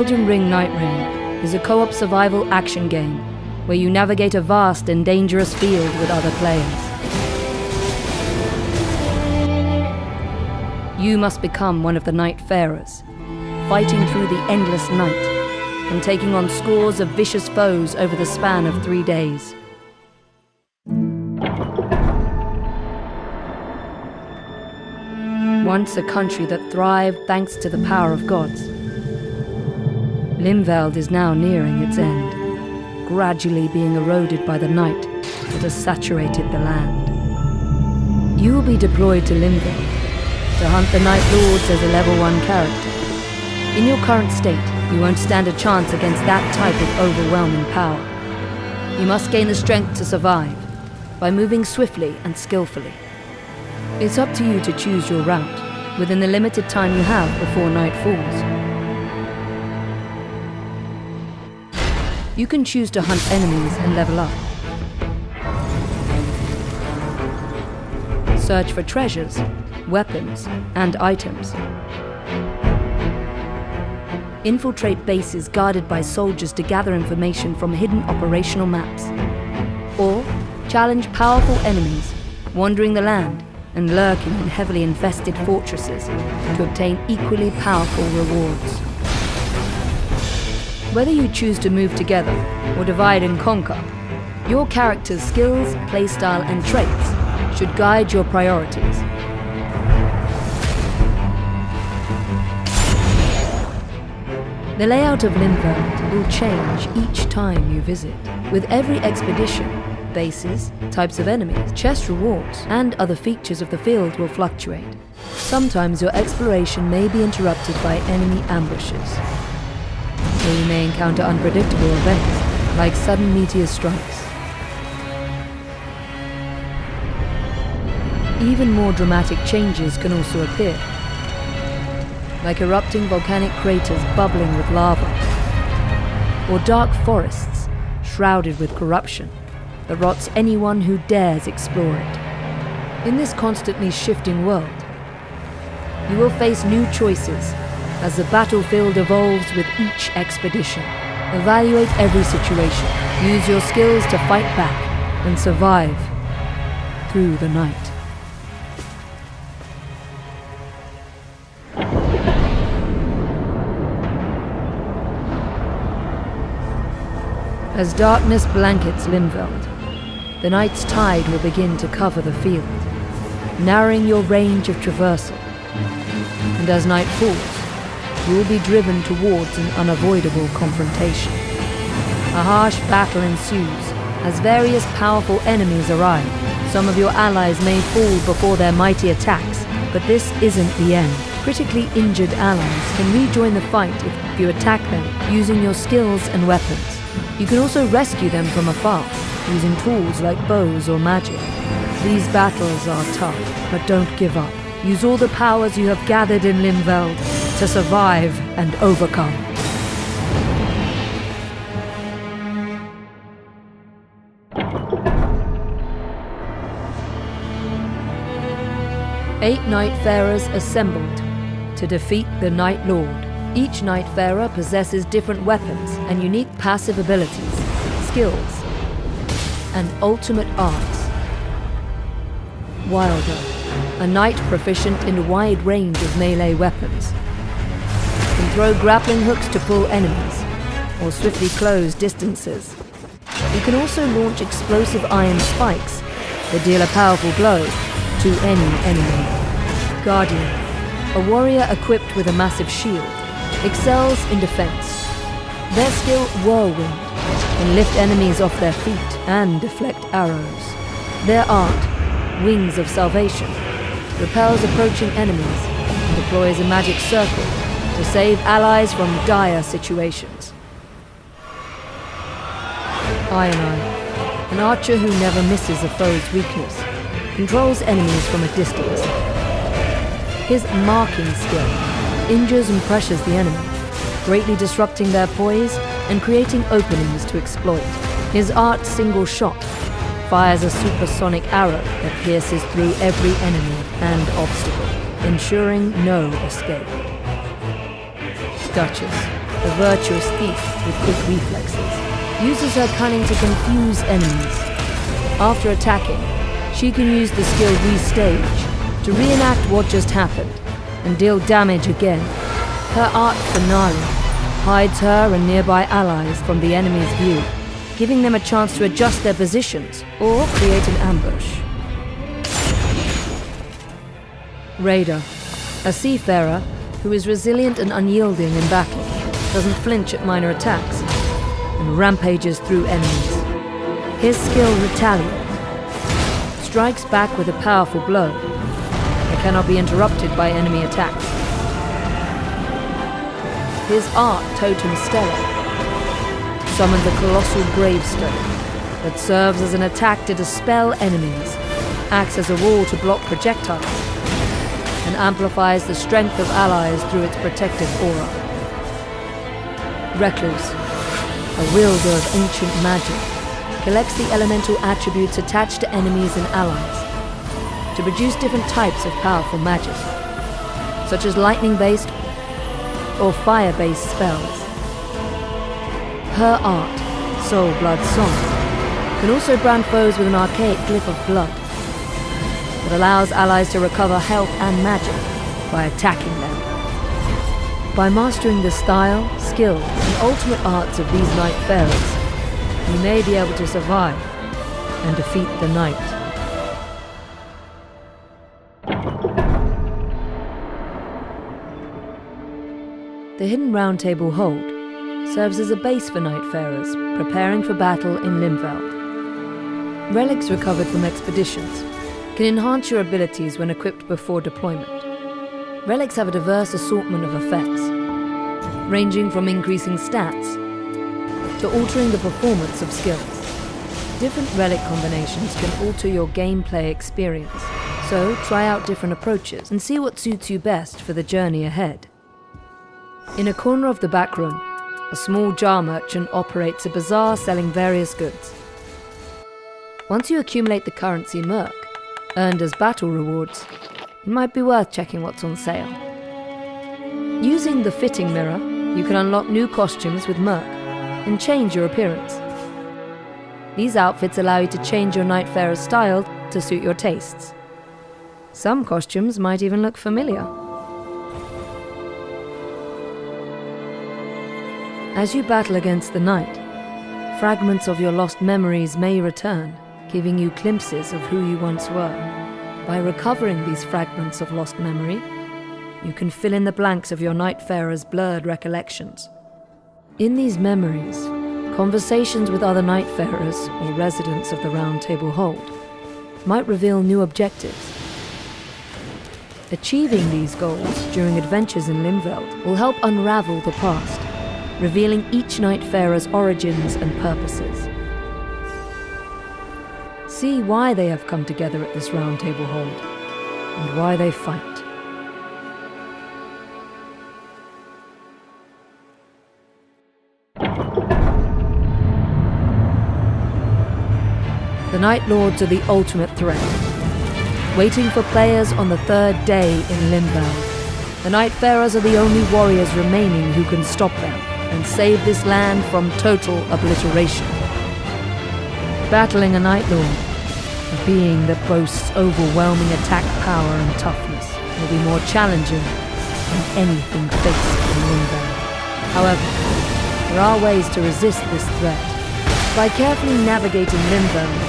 Elden Ring Night Rain is a co-op survival action game where you navigate a vast and dangerous field with other players. You must become one of the Nightfarers, fighting through the endless night and taking on scores of vicious foes over the span of 3 days. Once a country that thrived thanks to the power of gods, Limveld is now nearing its end, gradually being eroded by the night that has saturated the land. You will be deployed to Limveld to hunt the Night Lords as a level 1 character. In your current state, you won't stand a chance against that type of overwhelming power. You must gain the strength to survive by moving swiftly and skillfully. It's up to you to choose your route within the limited time you have before night falls. You can choose to hunt enemies and level up. Search for treasures, weapons, and items. Infiltrate bases guarded by soldiers to gather information from hidden operational maps. Or challenge powerful enemies, wandering the land and lurking in heavily infested fortresses to obtain equally powerful rewards. Whether you choose to move together or divide and conquer, your character's skills, playstyle, and traits should guide your priorities. The layout of Limveld will change each time you visit. With every expedition, bases, types of enemies, chest rewards, and other features of the field will fluctuate. Sometimes your exploration may be interrupted by enemy ambushes, or you may encounter unpredictable events, like sudden meteor strikes. Even more dramatic changes can also appear, like erupting volcanic craters bubbling with lava, or dark forests shrouded with corruption that rots anyone who dares explore it. In this constantly shifting world, you will face new choices as the battlefield evolves with each expedition. Evaluate every situation, use your skills to fight back, and survive through the night. As darkness blankets Limveld, the night's tide will begin to cover the field, narrowing your range of traversal. And as night falls, you will be driven towards an unavoidable confrontation. A harsh battle ensues as various powerful enemies arrive. Some of your allies may fall before their mighty attacks, but this isn't the end. Critically injured allies can rejoin the fight if you attack them using your skills and weapons. You can also rescue them from afar, using tools like bows or magic. These battles are tough, but don't give up. Use all the powers you have gathered in Limveld to survive and overcome. Eight Nightfarers assembled to defeat the Night Lord. Each Nightfarer possesses different weapons and unique passive abilities, skills, and ultimate arts. Wilder, a knight proficient in a wide range of melee weapons, can throw grappling hooks to pull enemies, or swiftly close distances. He can also launch explosive iron spikes that deal a powerful blow to any enemy. Guardian, a warrior equipped with a massive shield, excels in defense. Their skill, Whirlwind, can lift enemies off their feet and deflect arrows. Their art, Wings of Salvation, repels approaching enemies and deploys a magic circle to save allies from dire situations. Eye, an archer who never misses a foe's weakness, controls enemies from a distance. His marking skill injures and pressures the enemy, greatly disrupting their poise and creating openings to exploit. His art, Single Shot, fires a supersonic arrow that pierces through every enemy and obstacle, ensuring no escape. Duchess, the virtuous thief with quick reflexes, uses her cunning to confuse enemies. After attacking, she can use the skill Restage to reenact what just happened and deal damage again. Her art finale hides her and nearby allies from the enemy's view, giving them a chance to adjust their positions or create an ambush. Raider, a seafarer who is resilient and unyielding in battle, doesn't flinch at minor attacks, and rampages through enemies. His skill Retaliate strikes back with a powerful blow that cannot be interrupted by enemy attacks. His art Totem Stellar summons a colossal gravestone that serves as an attack to dispel enemies, acts as a wall to block projectiles, and amplifies the strength of allies through its protective aura. Recluse, a wielder of ancient magic, collects the elemental attributes attached to enemies and allies to produce different types of powerful magic, such as lightning-based or fire-based spells. Her art, Soul Blood Song, can also brand foes with an archaic glyph of blood that allows allies to recover health and magic by attacking them. By mastering the style, skill, and ultimate arts of these Nightfarers, you may be able to survive and defeat the night. The Hidden Round Table Hold serves as a base for Nightfarers preparing for battle in Limveld. Relics recovered from expeditions can enhance your abilities when equipped before deployment. Relics have a diverse assortment of effects, ranging from increasing stats to altering the performance of skills. Different relic combinations can alter your gameplay experience, so try out different approaches and see what suits you best for the journey ahead. In a corner of the back room, a small jar merchant operates a bazaar selling various goods. Once you accumulate the currency Merc, earned as battle rewards, it might be worth checking what's on sale. Using the fitting mirror, you can unlock new costumes with Merc and change your appearance. These outfits allow you to change your Nightfarer's style to suit your tastes. Some costumes might even look familiar. As you battle against the night, fragments of your lost memories may return, giving you glimpses of who you once were. By recovering these fragments of lost memory, you can fill in the blanks of your Nightfarer's blurred recollections. In these memories, conversations with other Nightfarers or residents of the Round Table Hold might reveal new objectives. Achieving these goals during adventures in Limveld will help unravel the past, revealing each Nightfarer's origins and purposes. See why they have come together at this Round Table Hold, and why they fight. The Night Lords are the ultimate threat, waiting for players on the third day in Limveld. The Nightfarers are the only warriors remaining who can stop them and save this land from total obliteration. Battling a Night Lord, a being that boasts overwhelming attack power and toughness, will be more challenging than anything faced in Limveld. However, there are ways to resist this threat. By carefully navigating Limveld,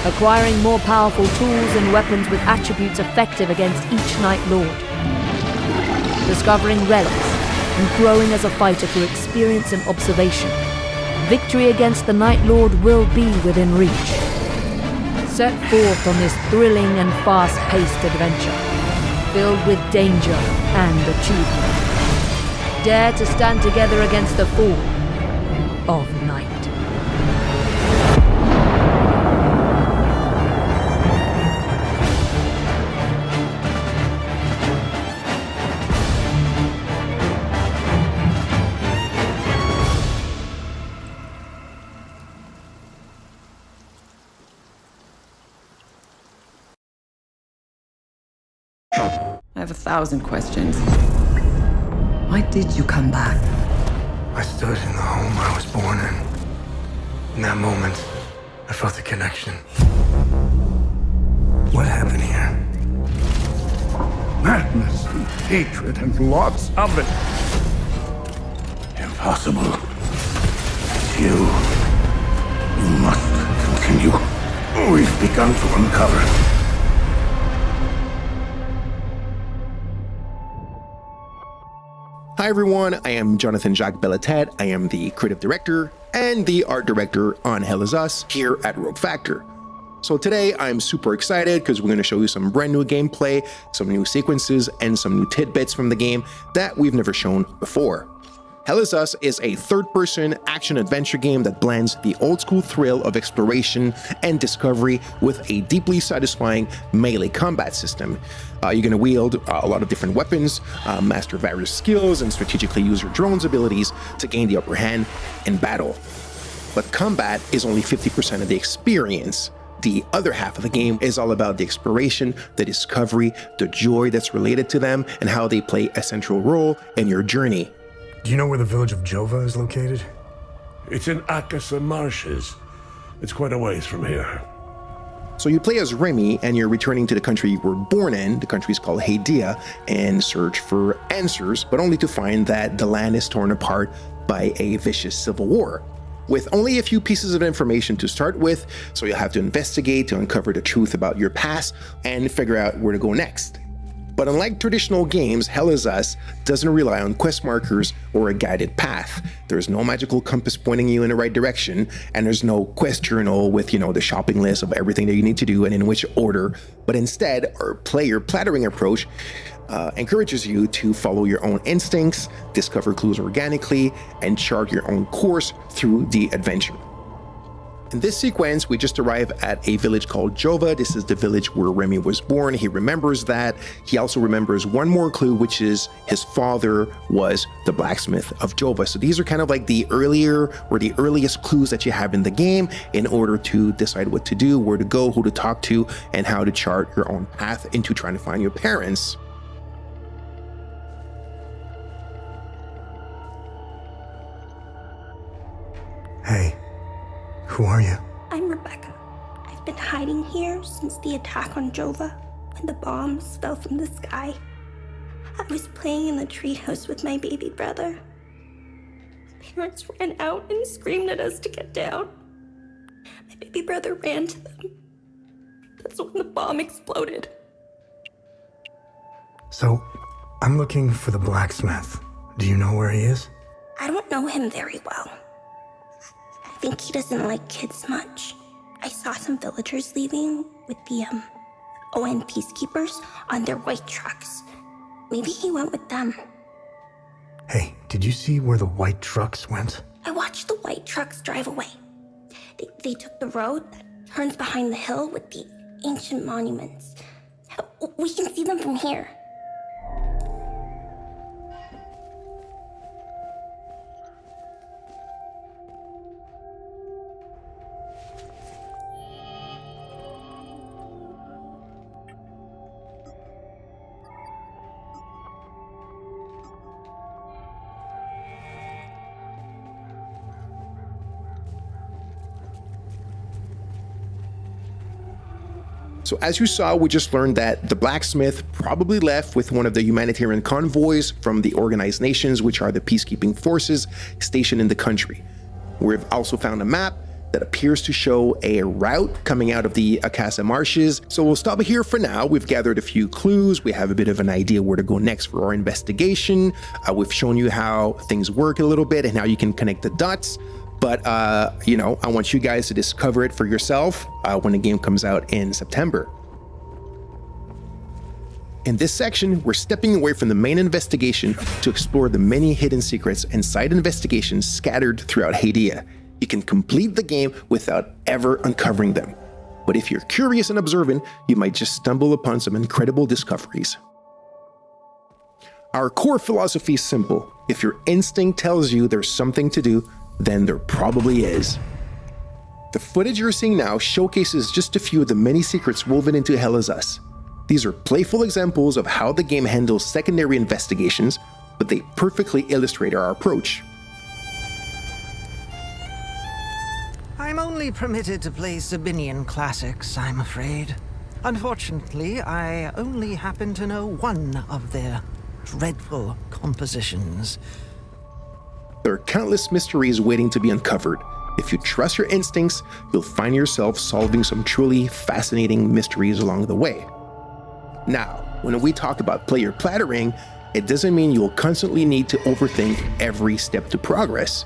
acquiring more powerful tools and weapons with attributes effective against each Night Lord, discovering relics, and growing as a fighter through experience and observation, victory against the Night Lord will be within reach. Set forth on this thrilling and fast-paced adventure, filled with danger and achievement. Dare to stand together against the fall of night. I have 1,000 questions. Why did you come back? I stood in the home I was born in. In that moment, I felt a connection. What happened here? Madness and hatred and lots of it. Impossible. It's you. You must continue. We've begun to uncover. Hi everyone, I am Jonathan Jacques Bellatet. I am the creative director and the art director on Hell Is Us here at Rogue Factor. So today I'm super excited because we're going to show you some brand new gameplay, some new sequences, and some new tidbits from the game that we've never shown before. Hell Is Us is a third-person action-adventure game that blends the old-school thrill of exploration and discovery with a deeply satisfying melee combat system. You're going to wield a lot of different weapons, master various skills, and strategically use your drone's abilities to gain the upper hand in battle. But combat is only 50% of the experience. The other half of the game is all about the exploration, the discovery, the joy that's related to them, and how they play a central role in your journey. Do you know where the village of Jova is located? It's in Akasa Marshes. It's quite a ways from here. So you play as Remy, and you're returning to the country you were born in. The country is called Ainda, and search for answers, but only to find that the land is torn apart by a vicious civil war. With only a few pieces of information to start with, so you'll have to investigate to uncover the truth about your past and figure out where to go next. But unlike traditional games, Hell Is Us doesn't rely on quest markers or a guided path. There's no magical compass pointing you in the right direction, and there's no quest journal with, the shopping list of everything that you need to do and in which order. But instead, our player plattering approach encourages you to follow your own instincts, discover clues organically, and chart your own course through the adventure. In this sequence, we just arrive at a village called Jova. This is the village where Remy was born. He remembers that. He also remembers one more clue, which is his father was the blacksmith of Jova. So these are kind of like the earliest clues that you have in the game in order to decide what to do, where to go, who to talk to, and how to chart your own path into trying to find your parents. Hey, who are you? I'm Rebecca. I've been hiding here since the attack on Jova, when the bombs fell from the sky. I was playing in the treehouse with my baby brother. My parents ran out and screamed at us to get down. My baby brother ran to them. That's when the bomb exploded. So, I'm looking for the blacksmith. Do you know where he is? I don't know him very well. I think he doesn't like kids much. I saw some villagers leaving with the ON peacekeepers on their white trucks. Maybe he went with them. Hey, did you see where the white trucks went? I watched the white trucks drive away. They took the road that turns behind the hill with the ancient monuments. We can see them from here. So as you saw, we just learned that the blacksmith probably left with one of the humanitarian convoys from the organized nations, which are the peacekeeping forces stationed in the country. We've also found a map that appears to show a route coming out of the Akasa Marshes. So we'll stop here for now. We've gathered a few clues. We have a bit of an idea where to go next for our investigation. We've shown you how things work a little bit and how you can connect the dots. But, I want you guys to discover it for yourself when the game comes out in September. In this section, we're stepping away from the main investigation to explore the many hidden secrets and side investigations scattered throughout Ainda. You can complete the game without ever uncovering them. But if you're curious and observant, you might just stumble upon some incredible discoveries. Our core philosophy is simple. If your instinct tells you there's something to do, then there probably is. The footage you're seeing now showcases just a few of the many secrets woven into Hell Is Us. These are playful examples of how the game handles secondary investigations, but they perfectly illustrate our approach. I'm only permitted to play Sabinian classics, I'm afraid. Unfortunately, I only happen to know one of their dreadful compositions. There are countless mysteries waiting to be uncovered. If you trust your instincts, you'll find yourself solving some truly fascinating mysteries along the way. Now, when we talk about player plattering, it doesn't mean you'll constantly need to overthink every step to progress.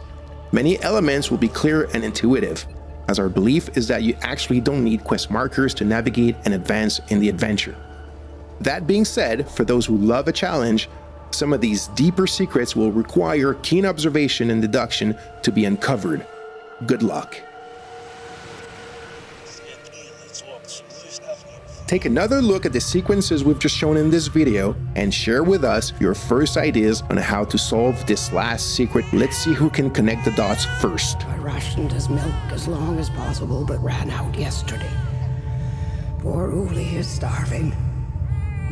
Many elements will be clear and intuitive, as our belief is that you actually don't need quest markers to navigate and advance in the adventure. That being said, for those who love a challenge, some of these deeper secrets will require keen observation and deduction to be uncovered. Good luck. Take another look at the sequences we've just shown in this video and share with us your first ideas on how to solve this last secret. Let's see who can connect the dots first. I rationed his milk as long as possible, but ran out yesterday. Poor Uli is starving.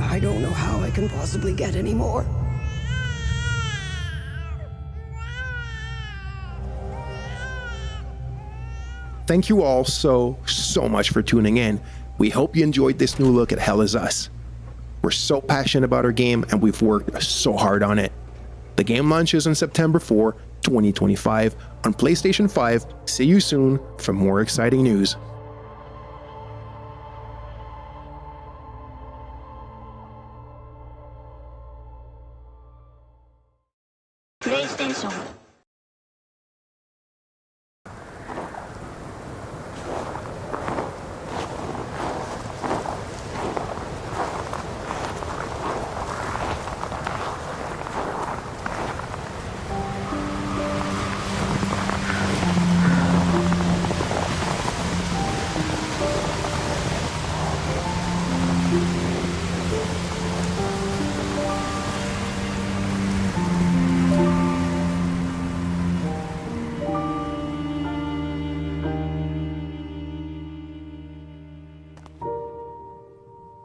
I don't know how I can possibly get any more. Thank you all so much for tuning in. We hope you enjoyed this new look at Hell Is Us. We're so passionate about our game and we've worked so hard on it. The game launches on September 4, 2025 on PlayStation 5. See you soon for more exciting news. PlayStation.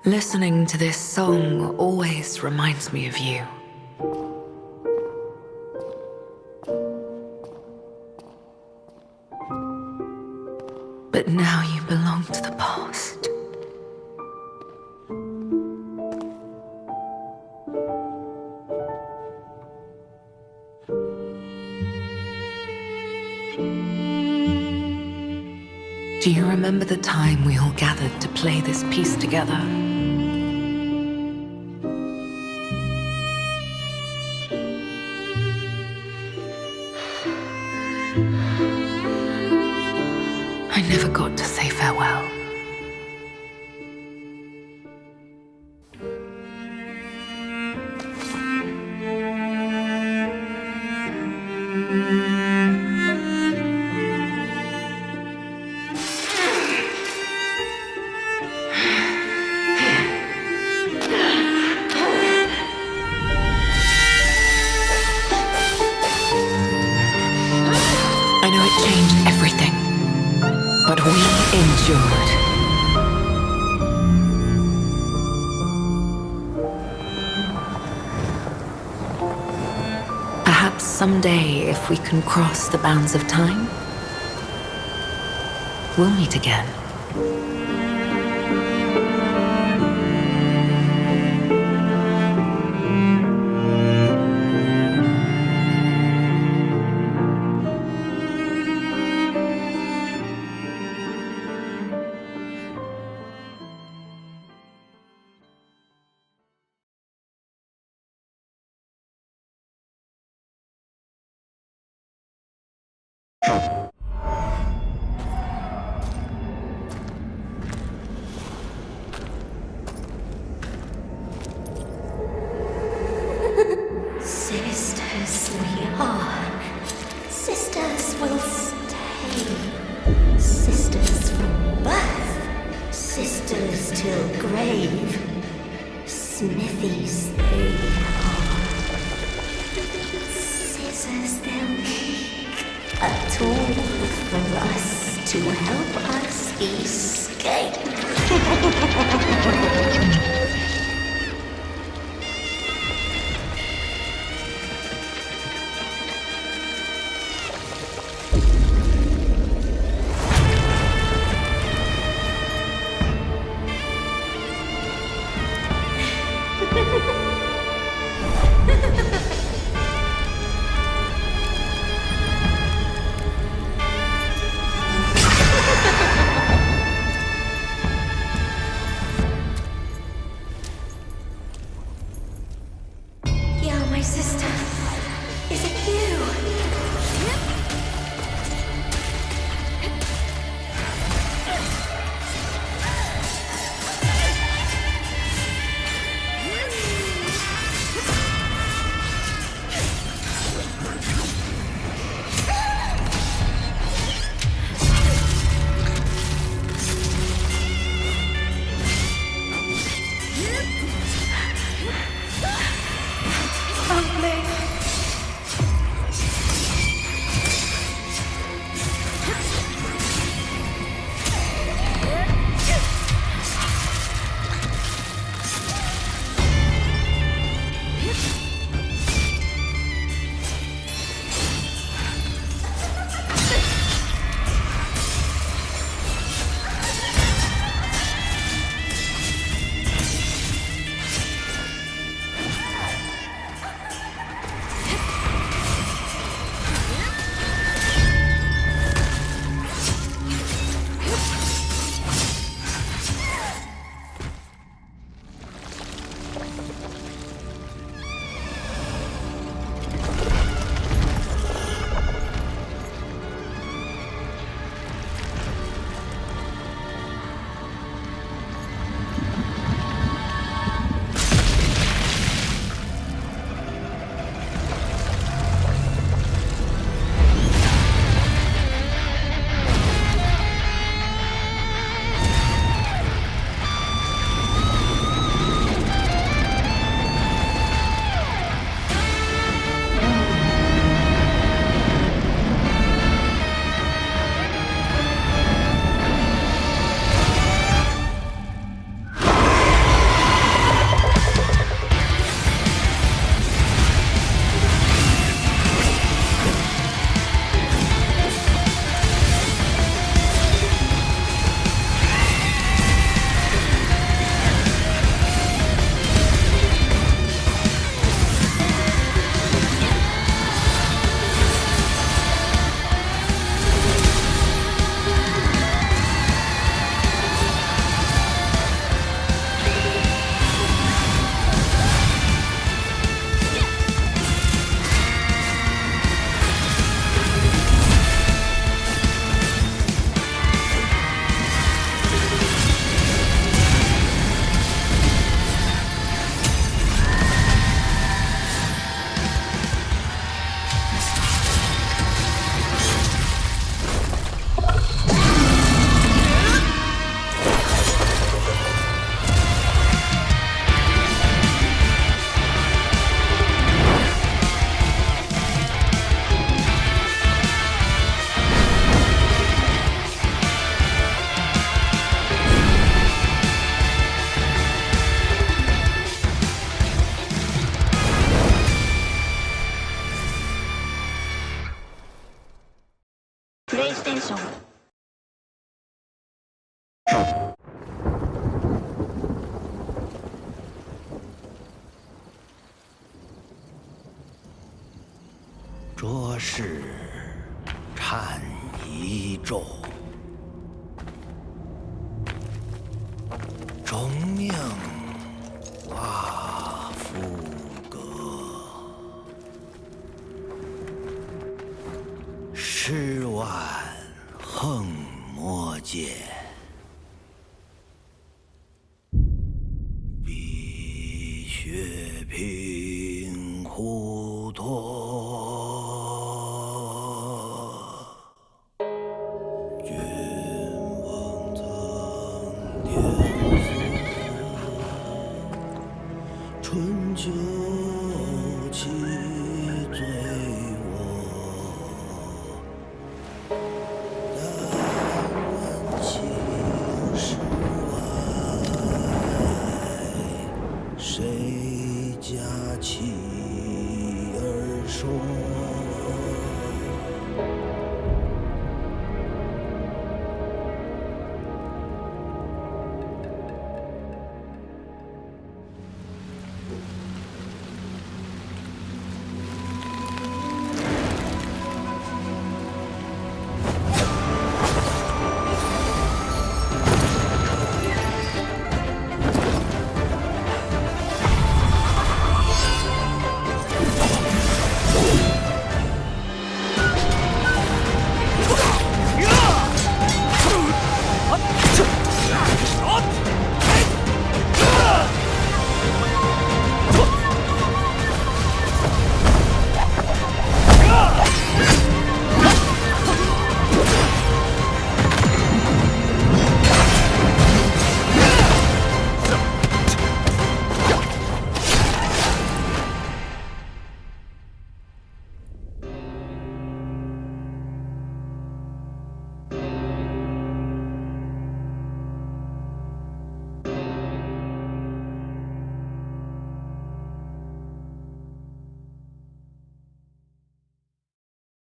Listening to this song always reminds me of you. But now you belong to the past. Do you remember the time we all gathered to play this piece together? I never got to say farewell. I know it changed everything, but we endured. Perhaps someday, if we can cross the bounds of time, we'll meet again. Sisters we are. Sisters will stay. Sisters from birth. Sisters till grave. Smithies they are. Scissors they'll make. A tool for us to help us escape. 这是禅一咒，钟鸣瓦夫歌，十万横魔界，碧血平湖托。春秋气醉我，但闻青史外，谁家妻儿说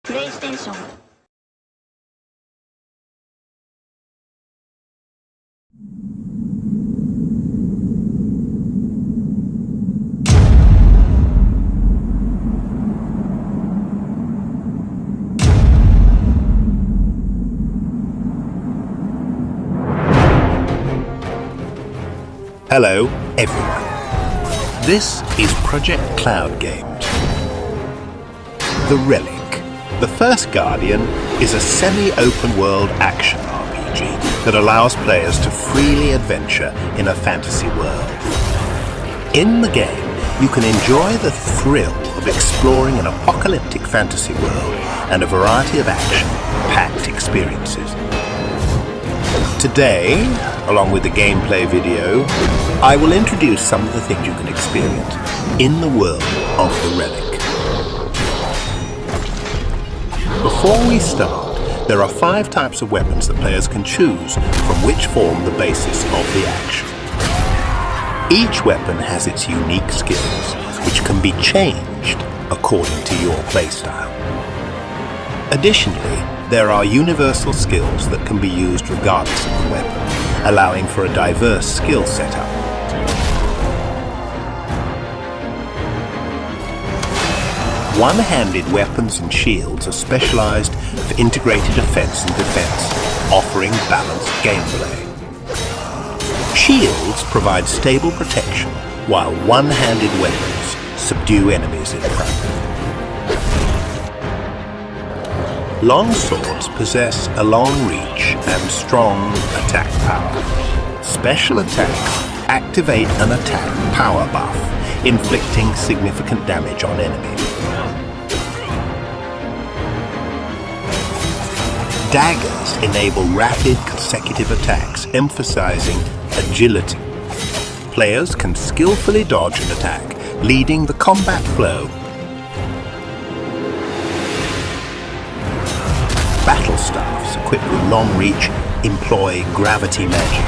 ？PlayStation。 Hello, everyone. This is Project Cloud Games. The Relic, the First Guardian, is a semi-open world action RPG that allows players to freely adventure in a fantasy world. In the game, you can enjoy the thrill of exploring an apocalyptic fantasy world and a variety of action-packed experiences. Today, along with the gameplay video, I will introduce some of the things you can experience in the world of the Relic. Before we start, there are 5 types of weapons that players can choose from which form the basis of the action. Each weapon has its unique skills, which can be changed according to your playstyle. Additionally, there are universal skills that can be used regardless of the weapon, allowing for a diverse skill setup. One-handed weapons and shields are specialized for integrated offense and defense, offering balanced gameplay. Shields provide stable protection, while one-handed weapons subdue enemies in front. Long swords possess a long reach and strong attack power. Special attacks activate an attack power buff, inflicting significant damage on enemies. Daggers enable rapid consecutive attacks, emphasizing agility. Players can skillfully dodge an attack, leading the combat flow. Battle staffs equipped with long reach employ gravity magic.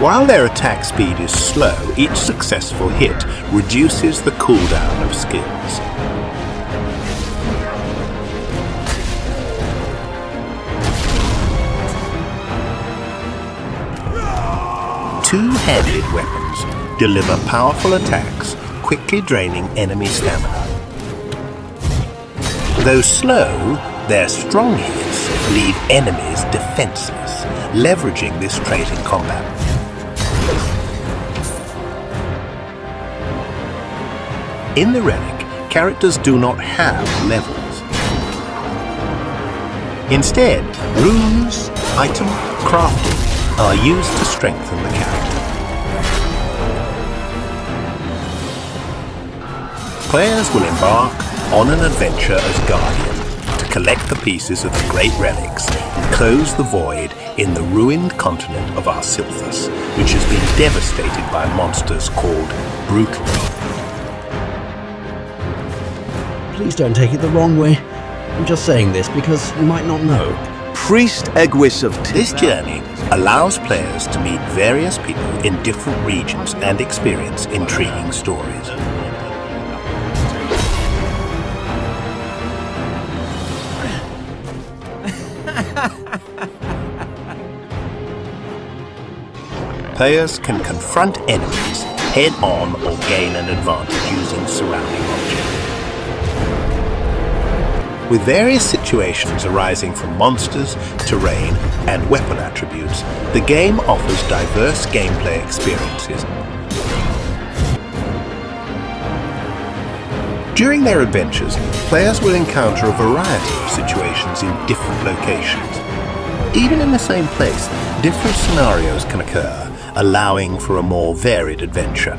While their attack speed is slow, each successful hit reduces the cooldown of skills. two-handed weapons deliver powerful attacks, quickly draining enemy stamina. Though slow, their strong hits leave enemies defenseless, leveraging this trait in combat. In the relic, characters do not have levels. Instead, runes, item, crafting are used to strengthen the character. Players will embark on an adventure as Guardian to collect the pieces of the great relics and close the void in the ruined continent of Arsilthus, which has been devastated by monsters called Brutal. Please don't take it the wrong way. I'm just saying this because you might not know. Priest Egwis of This journey allows players to meet various people in different regions and experience intriguing stories. Players can confront enemies head-on or gain an advantage using surrounding objects. With various situations arising from monsters, terrain, and weapon attributes, the game offers diverse gameplay experiences. During their adventures, players will encounter a variety of situations in different locations. Even in the same place, different scenarios can occur, allowing for a more varied adventure.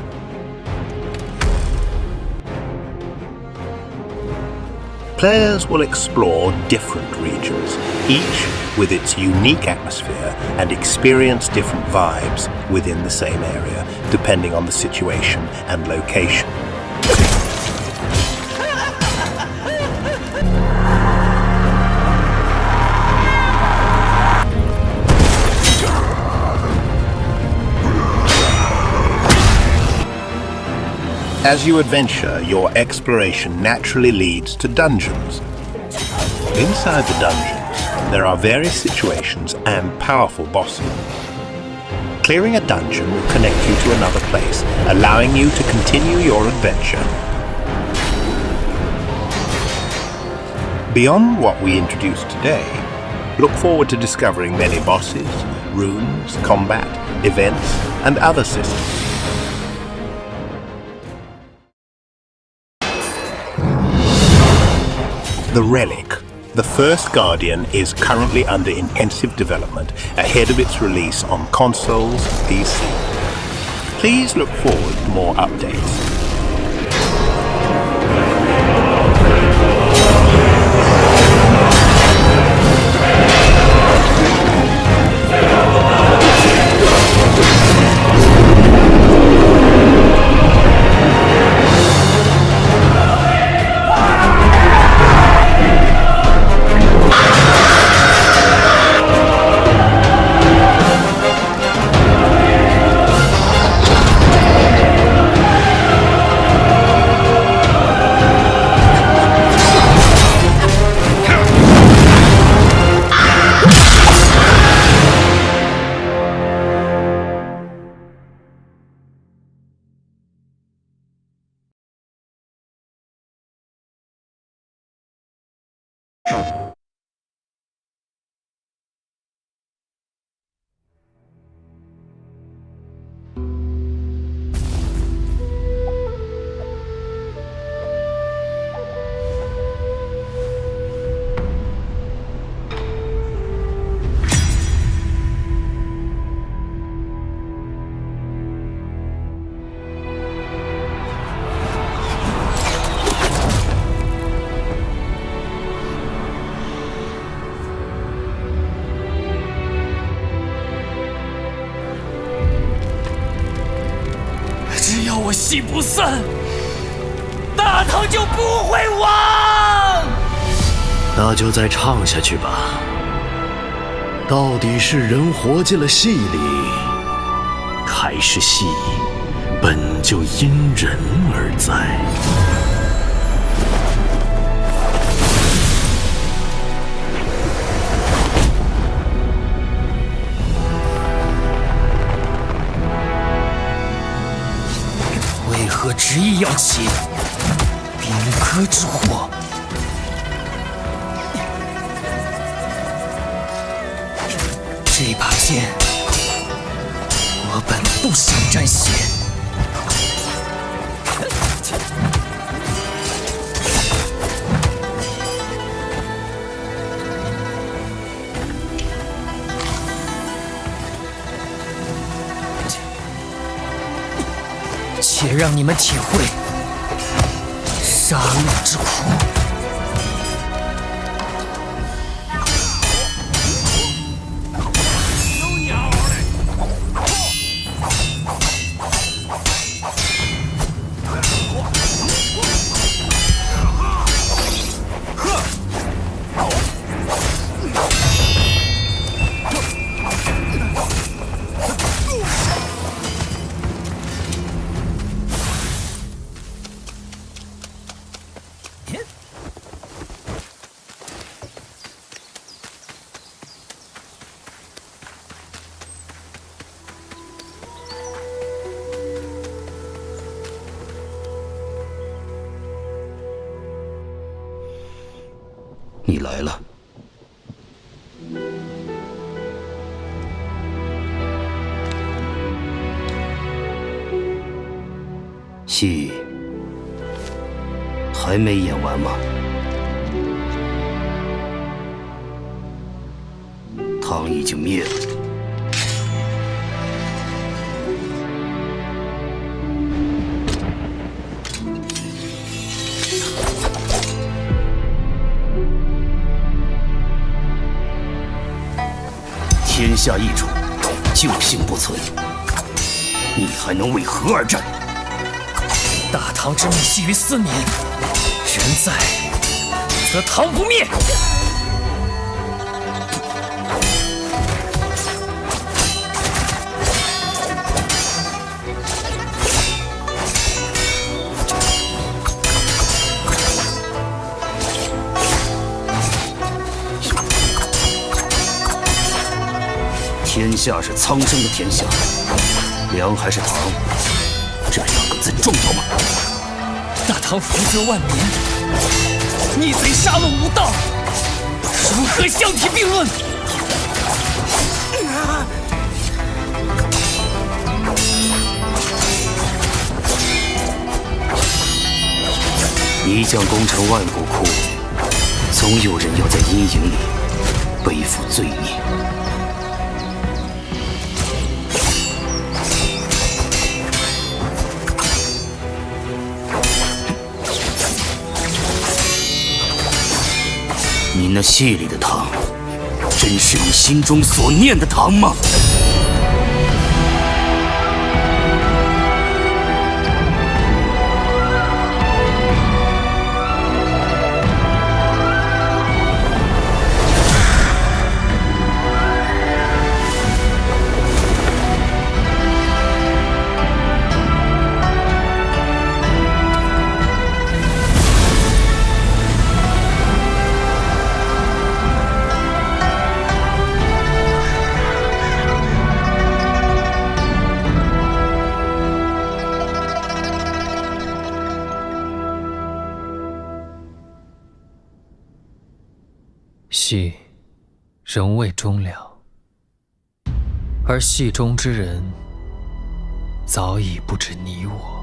Players will explore different regions, each with its unique atmosphere, and experience different vibes within the same area, depending on the situation and location. As you adventure, your exploration naturally leads to dungeons. Inside the dungeons, there are various situations and powerful bosses. Clearing a dungeon will connect you to another place, allowing you to continue your adventure. Beyond what we introduced today, look forward to discovering many bosses, runes, combat, events, and other systems. The Relic, the first Guardian, is currently under intensive development ahead of its release on consoles and PC. Please look forward to more updates.我心不散，大唐就不会亡。那就再唱下去吧。到底是人活进了戏里，还是戏本就因人而在？要起宾客之祸。这把剑，我本不想沾血。且让你们体会杀戮之苦。你来了。戏还没演完吗？唐已经灭了。天下易主，旧姓不存，你还能为何而战？大唐之命系于4年，人在则唐不灭。天下是苍生的天下，梁还是唐，这2个字重要吗？大唐福泽万年，逆贼杀戮无道，如何相提并论？一将功成万骨枯，总有人要在阴影里背负罪孽。你那戏里的唐，真是你心中所念的唐吗？戏仍未终了，而戏中之人早已不止你我。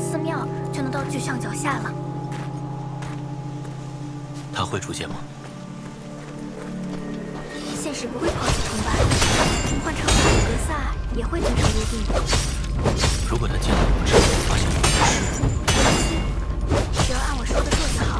寺庙就能到巨象脚下了。他会出现吗？现实不会抛弃崇拜，换成格萨也会遵守约定。如果他见到我之后发现我不是，放心，只要按我说的做就好。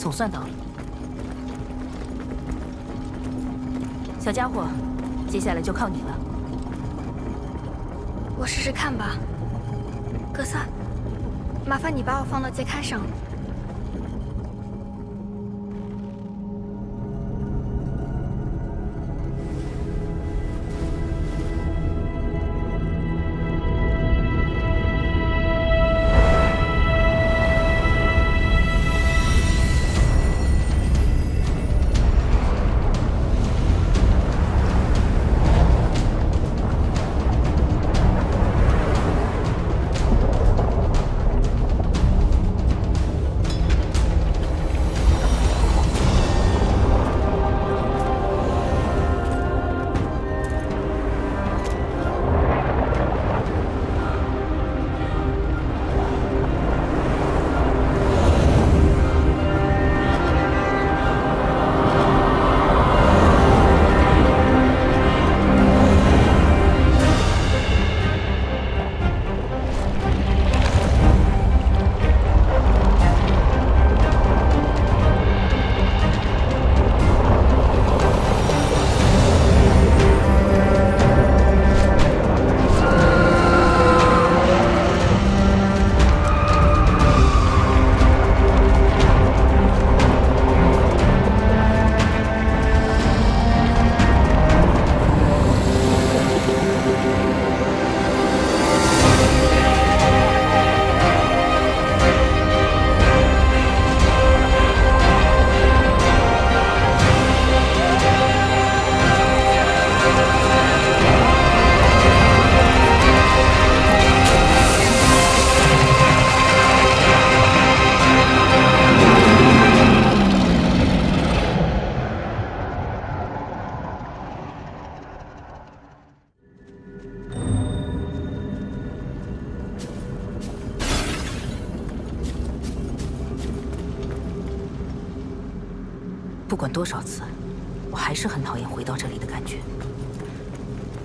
总算到了，小家伙，接下来就靠你了。我试试看吧。格萨，麻烦你把我放到节刊上。不管多少次，我还是很讨厌回到这里的感觉。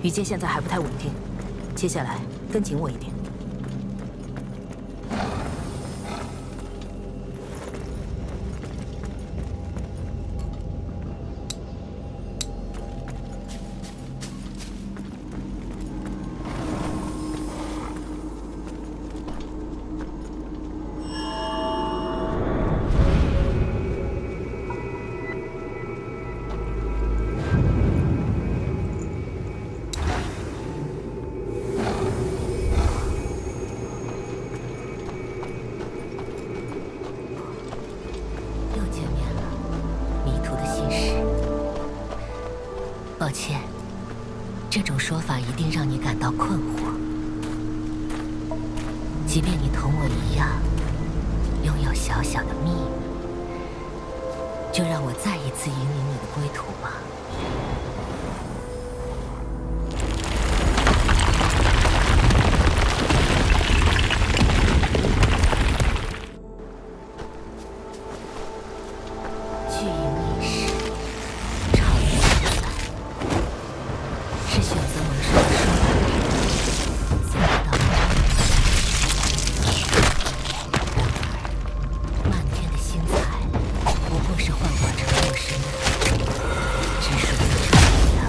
雨界现在还不太稳定，接下来跟紧我一点。抱歉，这种说法一定让你感到困惑。即便你同我一样拥有小小的秘密，就让我再一次引领你的归途吧。只属于这样。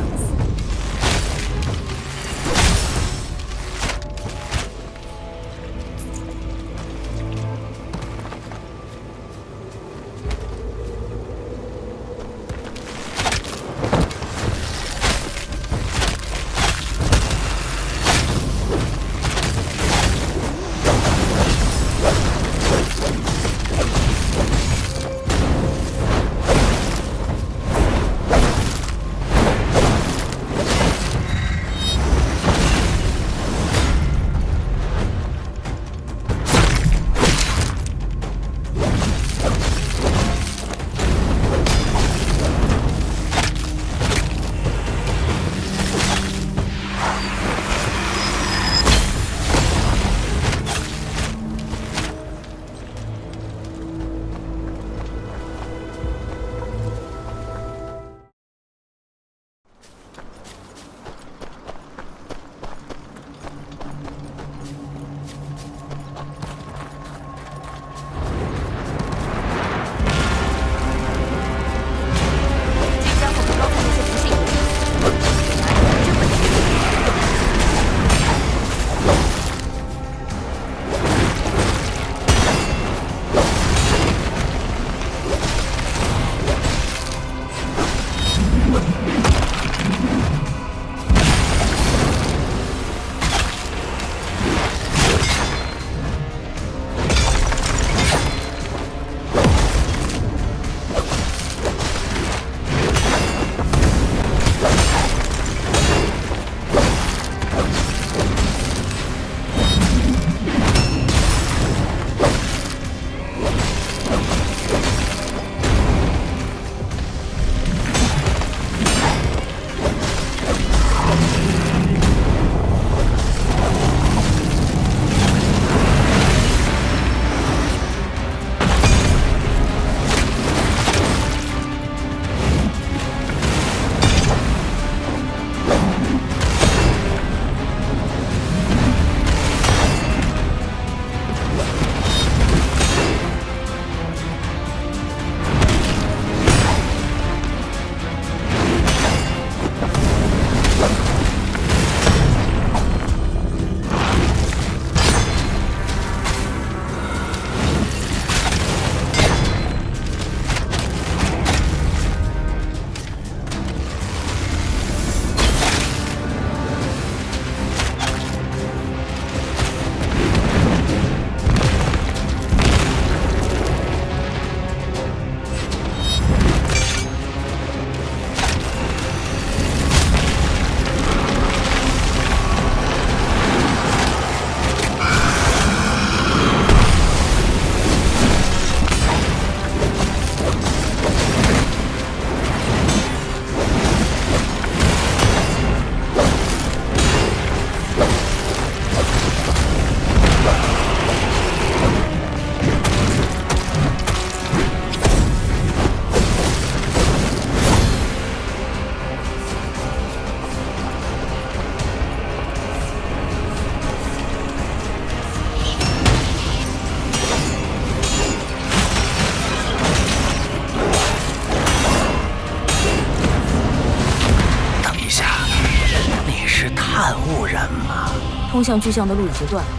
通向巨象的路已经断了，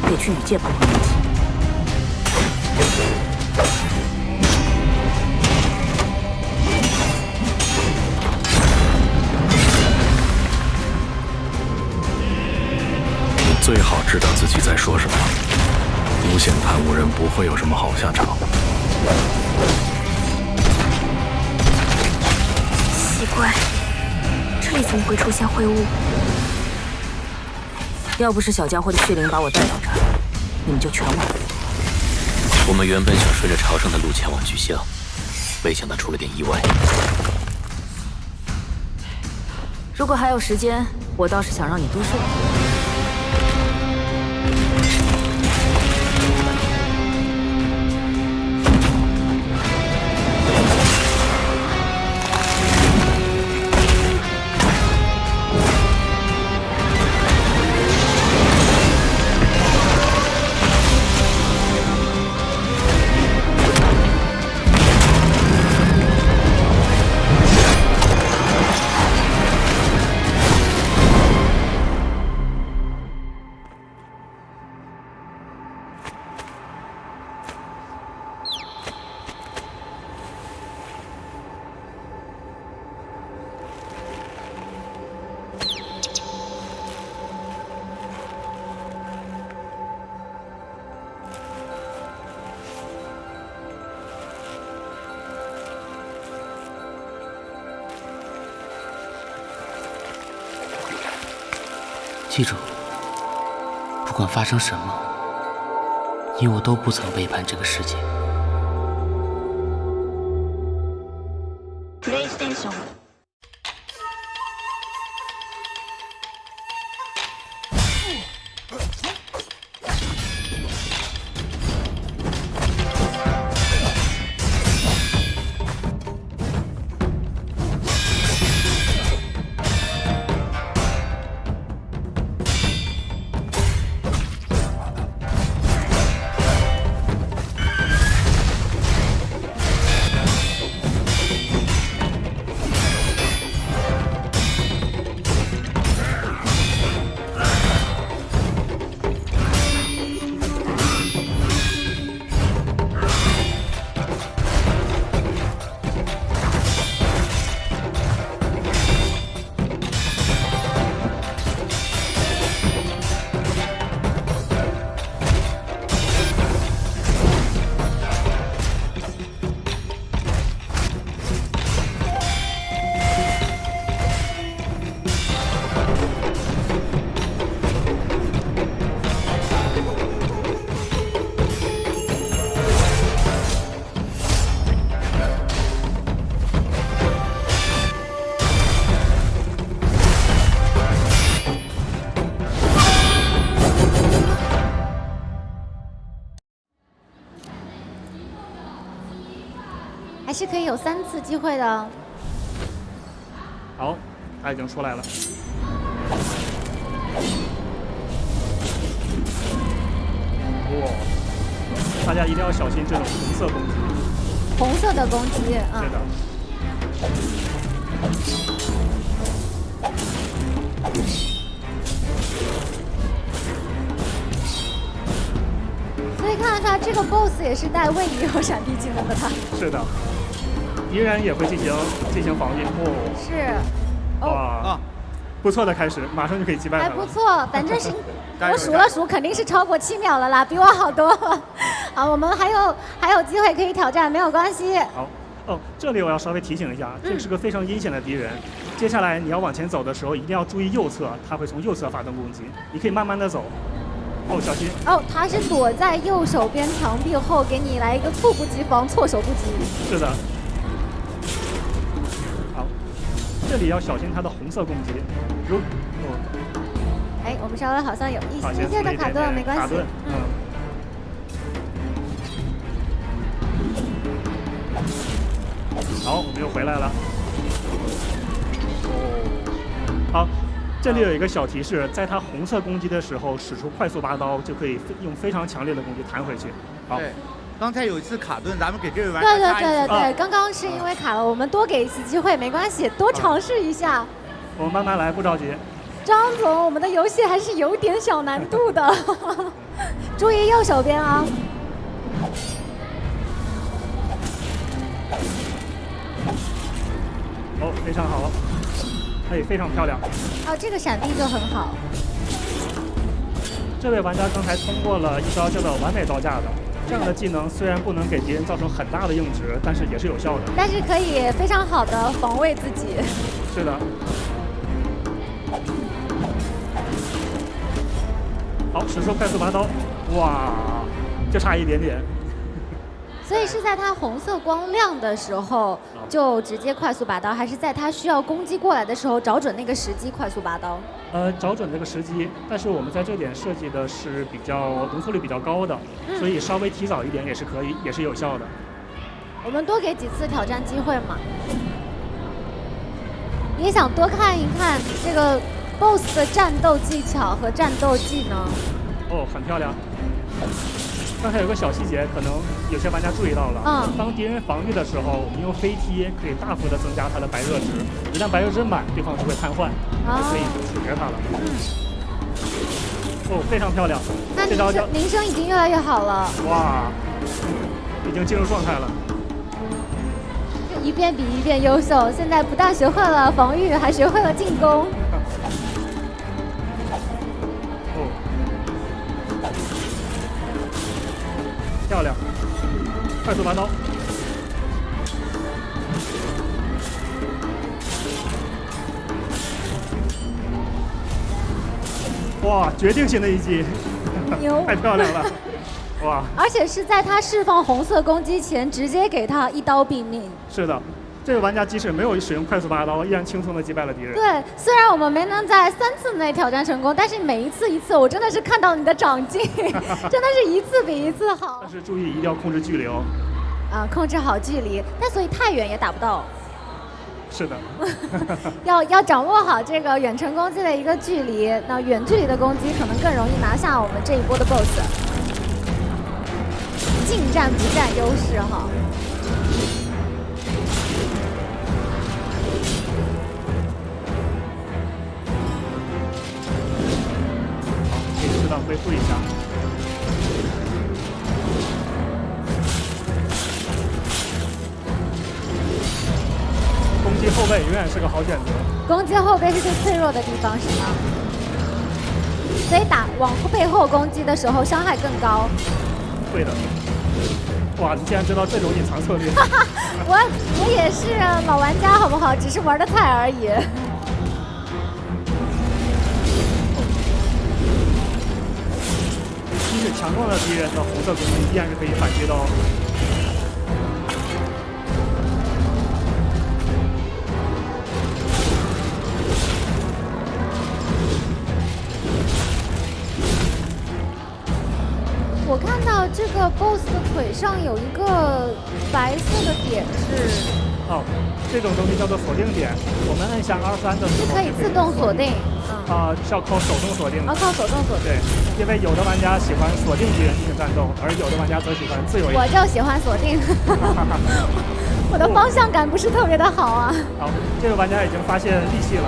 得去雨界碰碰运气。你最好知道自己在说什么。无限探无人不会有什么好下场。奇怪，这里怎么会出现秽物？要不是小家伙的血灵把我带到这儿，你们就全完了。我们原本想顺着朝圣的路前往巨象，没想到出了点意外。如果还有时间，我倒是想让你多睡。记住，不管发生什么，你我都不曾背叛这个世界。PlayStation。还是可以有3次机会的。好，他已经出来了。哇！大家一定要小心这种红色攻击。红色的攻击，是的。所以看得出来，这个 BOSS 也是带位移和闪避技能的他。是的。敌人也会进行防御。哦。是。哇。不错的开始，马上就可以击败他了。还不错，反正是我数了数，肯定是超过7秒了啦，比我好多。好，我们还有机会可以挑战，没有关系。好。哦，这里我要稍微提醒一下，这是个非常阴险的敌人。接下来你要往前走的时候，一定要注意右侧，他会从右侧发动攻击。你可以慢慢的走。哦，小心！哦，他是躲在右手边墙壁后，给你来一个猝不及防，措手不及。是的。好，这里要小心他的红色攻击。哎，我们稍微好像有一些些的卡顿，没关系。好，我们又回来了。好，这里有一个小提示，在他红色攻击的时候，使出快速拔刀，就可以用非常强烈的攻击弹回去。好，对，刚才有一次卡顿，咱们给这位玩家对，刚刚是因为卡了，我们多给一次机会，没关系，多尝试一下。我们慢慢来，不着急。张总，我们的游戏还是有点小难度的，注意右手边啊。哦，非常好，哎，非常漂亮。啊，这个闪避就很好。这位玩家刚才通过了一招叫做完美招架的，这样的技能虽然不能给敌人造成很大的硬直，但是也是有效的。但是可以非常好的防卫自己。是的。好，使出快速拔刀，哇，就差一点点。所以是在它红色光亮的时候就直接快速拔刀，还是在它需要攻击过来的时候找准那个时机快速拔刀？找准这个时机，但是我们在这点设计的是比较容错率比较高的，所以稍微提早一点也是可以，也是有效的。我们多给几次挑战机会嘛。也想多看一看这个 BOSS 的战斗技巧和战斗技能。哦，很漂亮。刚才有个小细节，可能有些玩家注意到了。当敌人防御的时候，我们用飞踢可以大幅的增加他的白热值。一旦白热值满，对方就会瘫痪，可以处决他了。哦，非常漂亮。那铃声已经越来越好了。哇，已经进入状态了。一遍比一遍优秀，现在不但学会了防御，还学会了进攻。漂亮，快速拔刀。哇，决定性的一击，太漂亮了！哇！而且是在他释放红色攻击前，直接给他一刀毙命。是的，这位玩家即使没有使用快速拔刀，依然轻松的击败了敌人。对，虽然我们没能在3次内挑战成功，但是每一次，我真的是看到你的长进，真的是一次比一次好。但是注意一定要控制距离哦。控制好距离，但所以太远也打不到。是的。要掌握好这个远程攻击的一个距离，那远距离的攻击可能更容易拿下我们这一波的 BOSS。近战不占优势哈。适当恢复一下。攻击后背永远是个好选择。攻击后背是最脆弱的地方，是吗？所以往背后攻击的时候伤害更高。会的。哇，你竟然知道这种隐藏策略！我也是老玩家，好不好？只是玩的菜而已。即使强壮的敌人的红色攻击依然是可以反击的哦。我看到这个 BOSS 的腿上有一个白色的点是。这种东西叫做锁定点。我们按下R3的时候可以自动锁定。是要靠手动锁定的。靠手动锁定。对，因为有的玩家喜欢锁定敌人进行战斗，而有的玩家则喜欢自由一点。我就喜欢锁定。我的方向感不是特别的好啊。好，这个玩家已经发现利器了。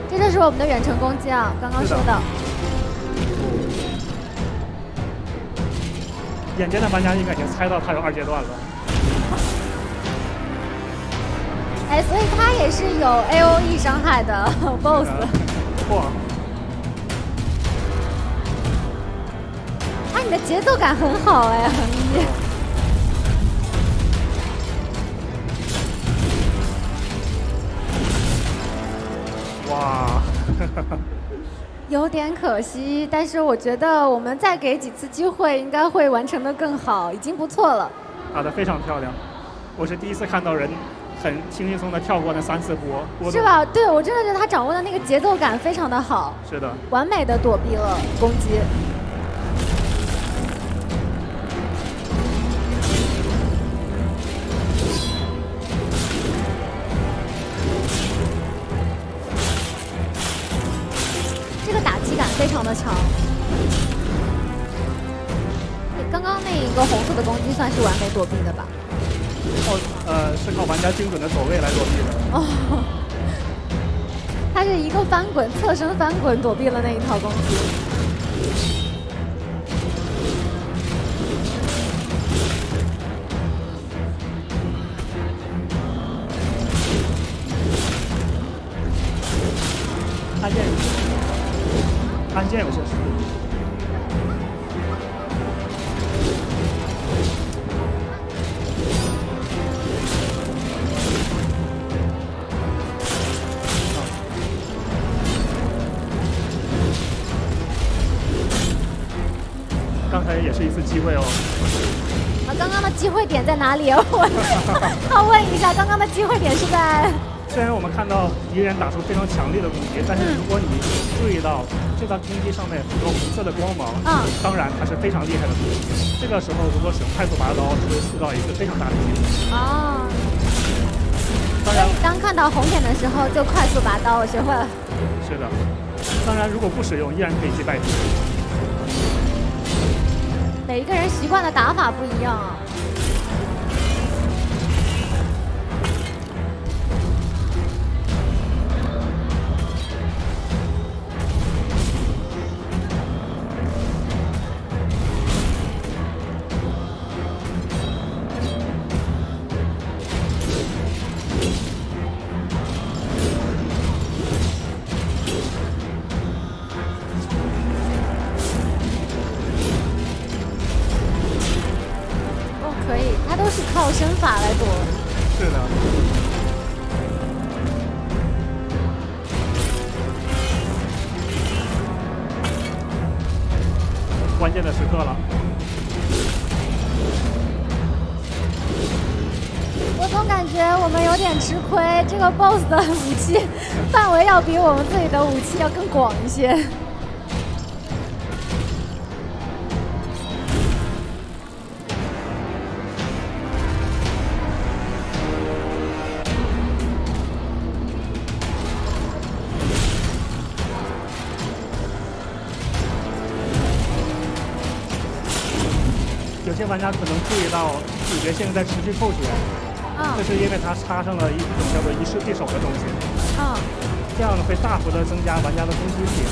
这就是我们的远程攻击啊，刚刚说的。眼尖的玩家应该已经猜到他有2阶段了。所以他也是有 AOE 伤害的 BOSS。哇！你的节奏感很好横一。哇！有点可惜，但是我觉得我们再给几次机会，应该会完成的更好，已经不错了。打得非常漂亮，我是第一次看到人很轻松的跳过那3次波，是吧？对，我真的觉得他掌握的那个节奏感非常的好。是的，完美的躲避了攻击。这个打击感非常的强。刚刚那一个红色的攻击算是完美躲避的吧？是靠玩家精准的走位来躲避的。他是一个翻滚，侧身翻滚躲避了那一套攻击。按键有些失误。刚才也是一次机会哦。刚刚的机会点在哪里？我要问一下，刚刚的机会点是在？虽然我们看到敌人打出非常强烈的攻击，但是如果你注意到这道攻击上面很多红色的光芒，当然它是非常厉害的攻击。这个时候如果使用快速拔刀，是会塑造一个非常大的机会。哦。当然，当看到红点的时候就快速拔刀，我学会了。是的。当然，如果不使用，依然可以击败敌人。每一个人习惯的打法不一样啊。靠身法来躲。是的。关键的时刻了。我总感觉我们有点吃亏，这个 BOSS 的武器范围要比我们自己的武器要更广一些。有些玩家可能注意到主角现在在持续扣血，这是因为他插上了一种叫做一式匕首的东西，这样会大幅的增加玩家的攻击力，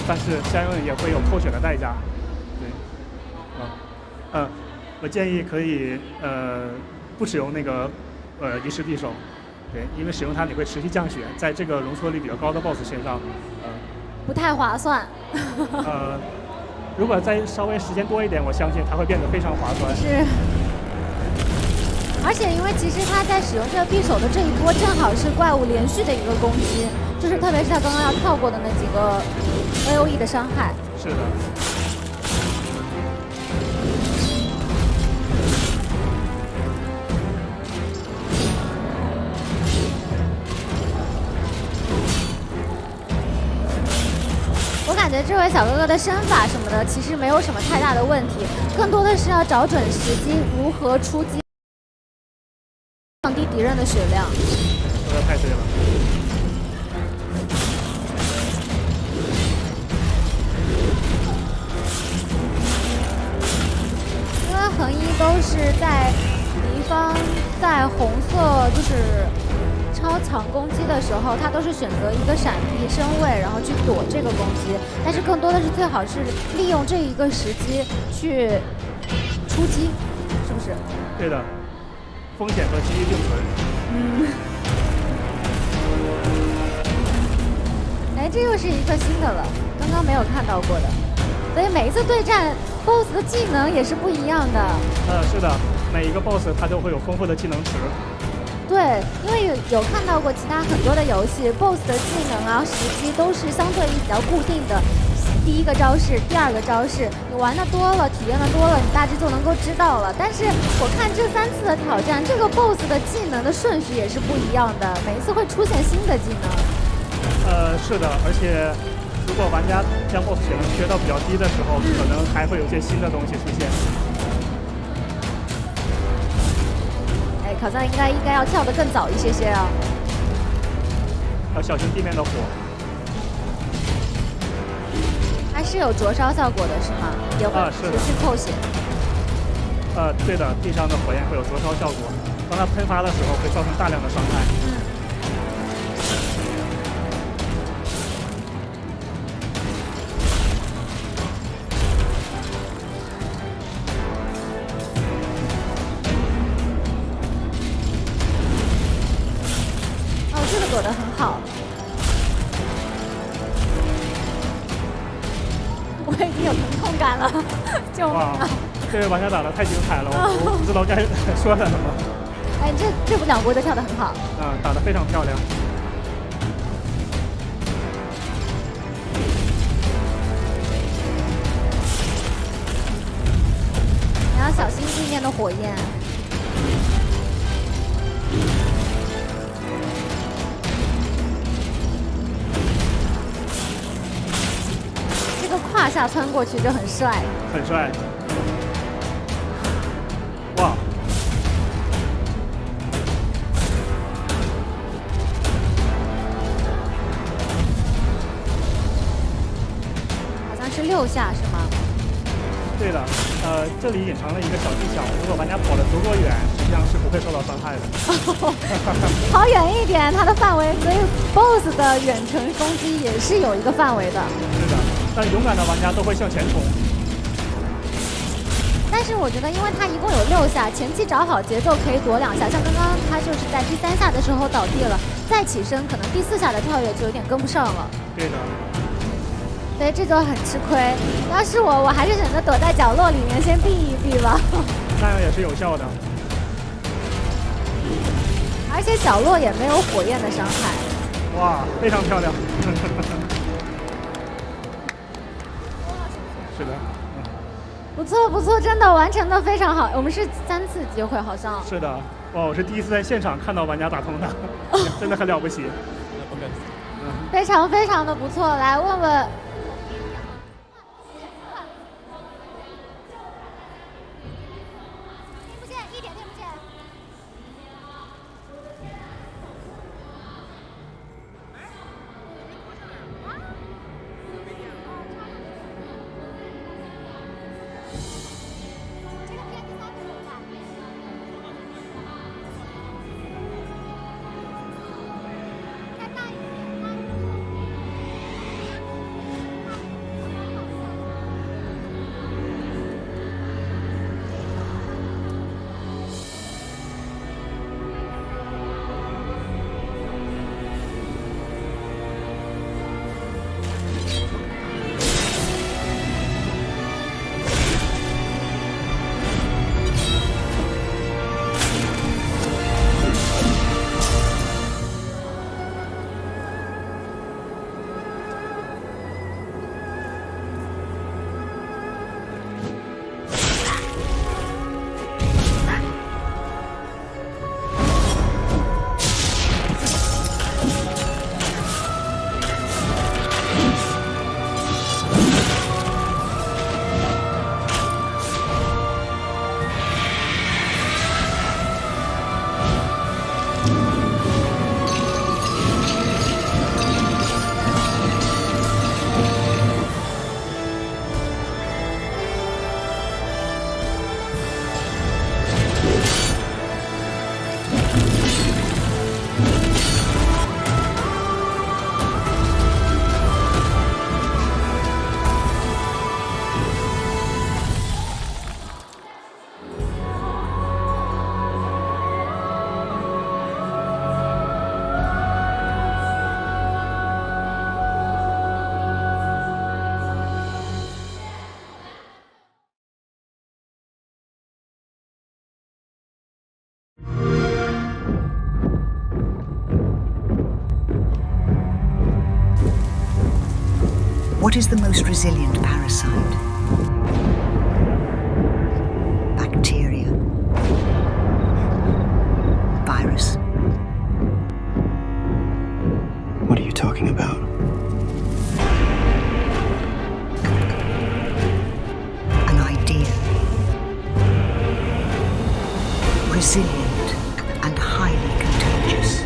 但是相应也会有扣血的代价。对，我建议可以不使用那个一式匕首，对，因为使用它你会持续降血，在这个容错率比较高的 BOSS 身上，不太划算。如果再稍微时间多一点，我相信它会变得非常划算。是，而且因为其实他在使用这个匕首的这一波，正好是怪物连续的一个攻击，就是特别是他刚刚要跳过的那几个 AOE 的伤害。是的。我感觉这位小哥哥的身法什么的其实没有什么太大的问题，更多的是要找准时机，如何出击，降低敌人的血量。说的太对了。因为横一都是在敌方在红色就是超强攻击的时候，他都是选择一个闪避身位，然后去躲这个攻击。但是更多的是最好是利用这一个时机去出击，是不是？对的，风险和机遇并存。哎，这又是一个新的了，刚刚没有看到过的。所以每一次对战 BOSS 的技能也是不一样的。是的，每一个 BOSS 它都会有丰富的技能池。对，因为有看到过其他很多的游戏 ，BOSS 的技能啊、时机都是相对于比较固定的。第一个招式，第二个招式，你玩的多了，体验的多了，你大致就能够知道了。但是我看这3次的挑战，这个 BOSS 的技能的顺序也是不一样的，每一次会出现新的技能。是的，而且如果玩家将 BOSS 血能缺到比较低的时候，可能还会有一些新的东西出现。好像应该要跳得更早一些些啊！要小心地面的火。它是有灼烧效果的，是吗？也会持续扣血。对的，地上的火焰会有灼烧效果，当它喷发的时候会造成大量的伤害。躲得很好。我已经有疼痛感了，救命啊！这位玩家打得太精彩了，我不知道该说点什么。哎，这两波都跳得很好。打得非常漂亮。你要小心地面的火焰。这个胯下穿过去就很帅，很帅。哇！好像是6下是吗？对的，这里隐藏了一个小技巧，如果玩家跑得足够远，实际上是不会受到伤害的。跑远一点，它的范围，所以 BOSS 的远程攻击也是有一个范围的。是的，但勇敢的玩家都会向前冲。但是我觉得，因为它一共有6下，前期找好节奏可以躲2下，像刚刚他就是在第3下的时候倒地了，再起身可能第4下的跳跃就有点跟不上了。对的。所以这就很吃亏。要是我还是选择躲在角落里面先避一避吧。那样也是有效的。而且角落也没有火焰的伤害。哇，非常漂亮。是的。不错不错，真的完成的非常好。我们是3次机会好像。是的，哇，我是第一次在现场看到玩家打通的，真的很了不起。非常非常的不错，来问问。What is the most resilient parasite? Bacteria? Virus? What are you talking about? An idea. Resilient and highly contagious.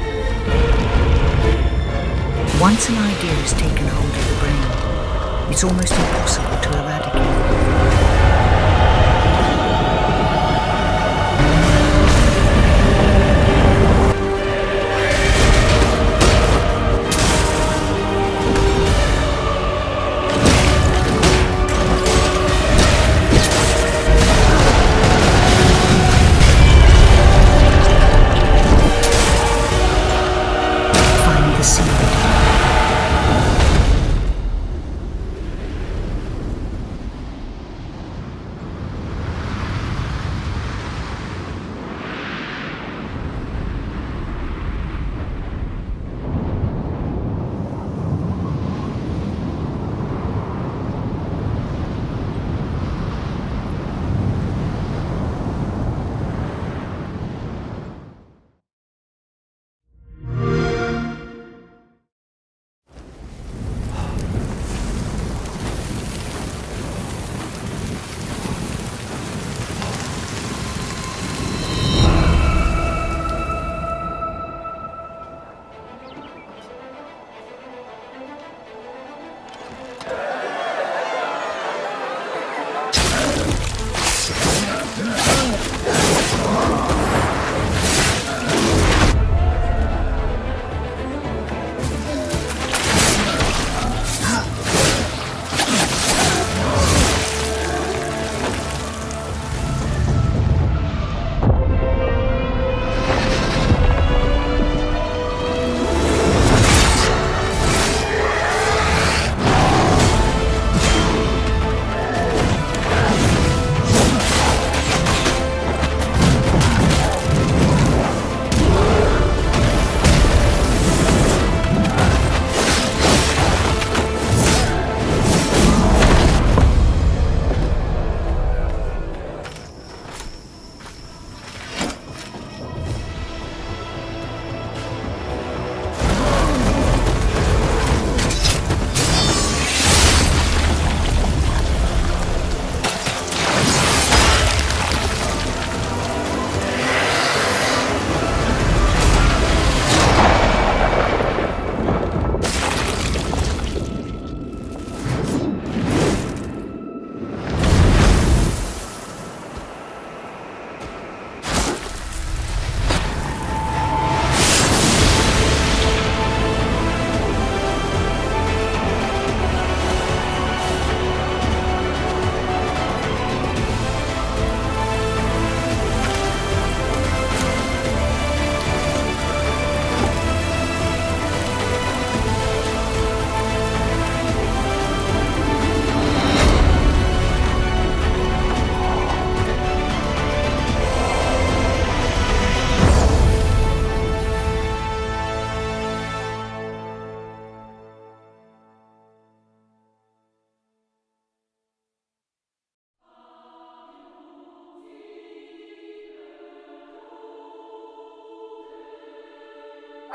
Once an idea has taken hold of the brain, it's almost impossible to eradicate. Finding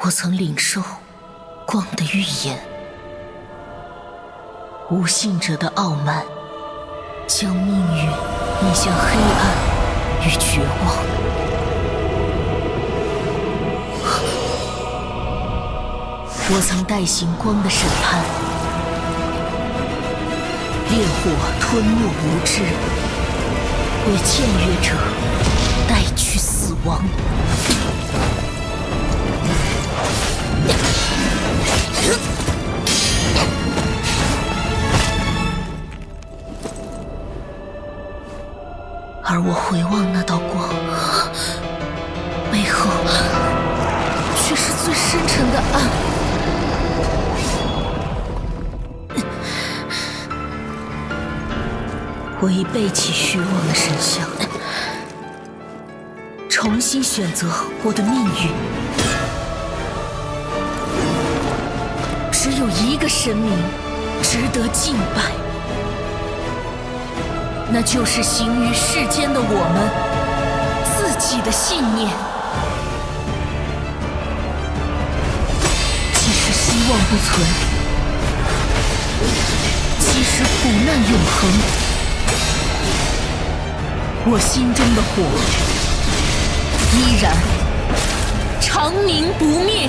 我曾领受光的预言，无信者的傲慢将命运引向黑暗与绝望。我曾代行光的审判，烈火吞没无知，为僭越者带去死亡。而我回望那道光，背后却是最深沉的暗。我已背起虚妄的神像，重新选择我的命运。只有一个神明值得敬拜，那就是行于世间的我们自己的信念。即使希望不存，即使苦难永恒，我心中的火依然长明不灭。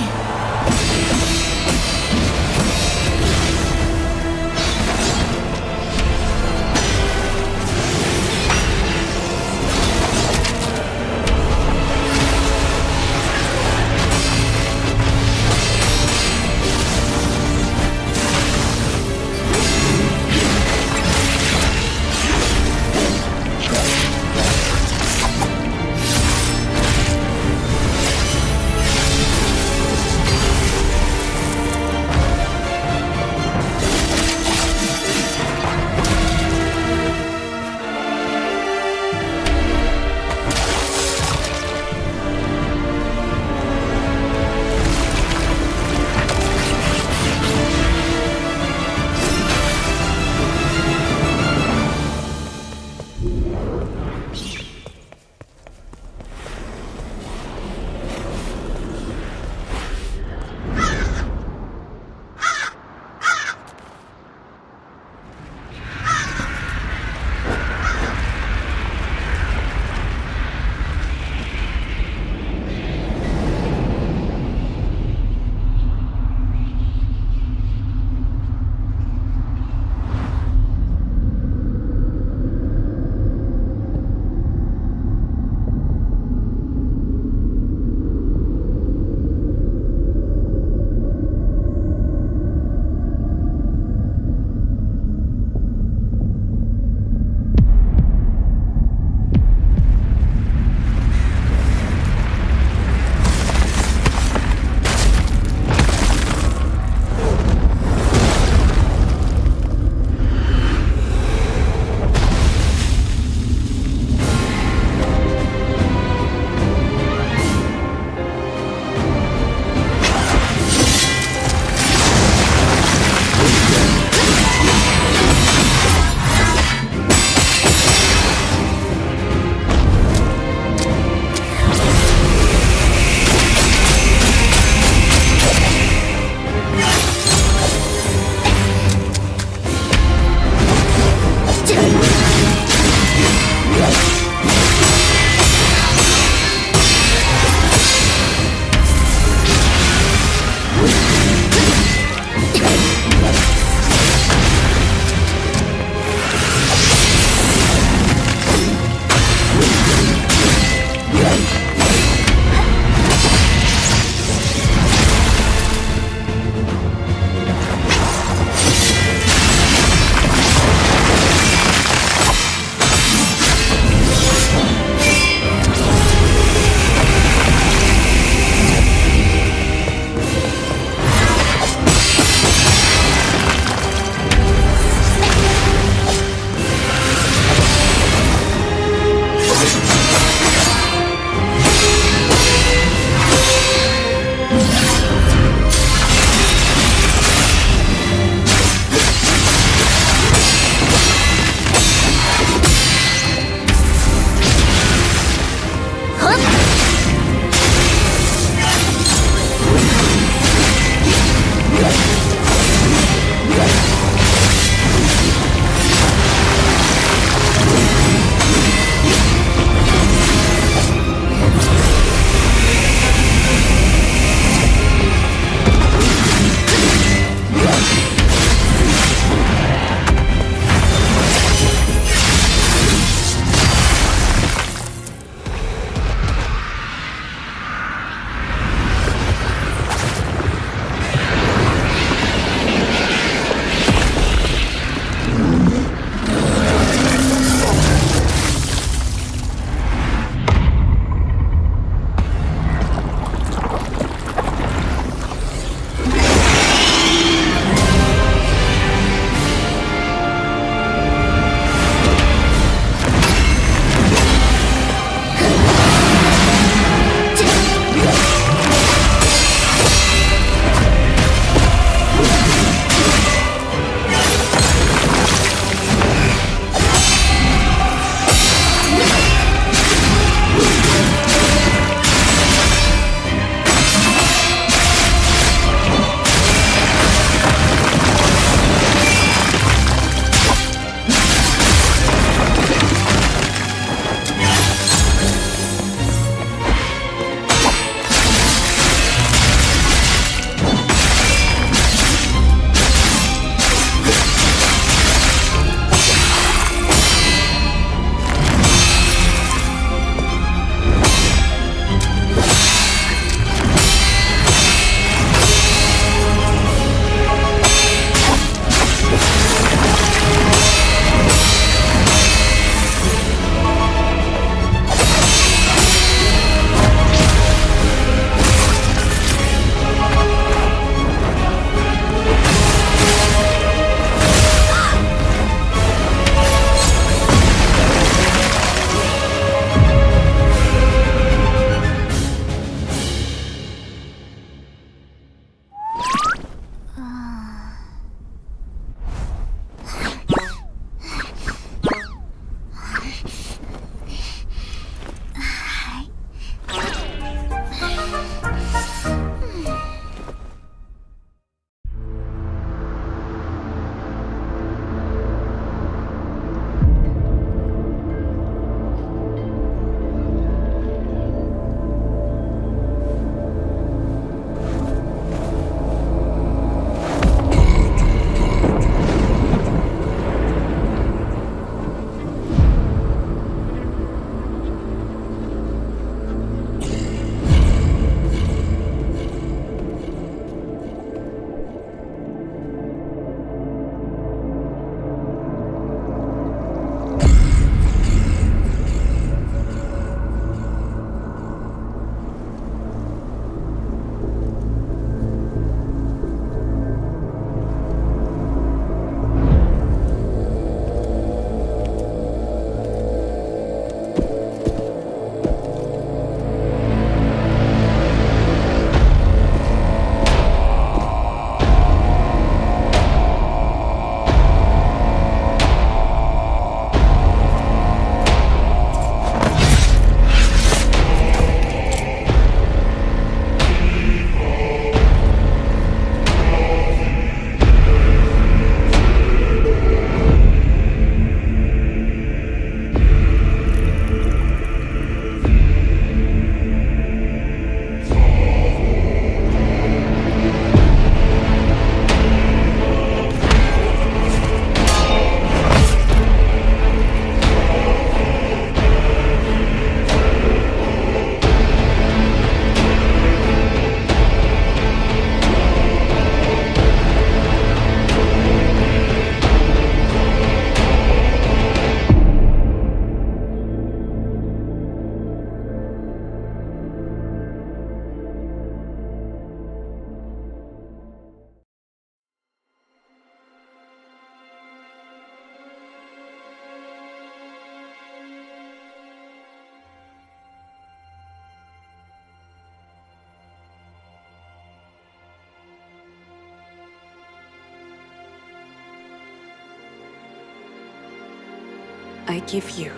I give you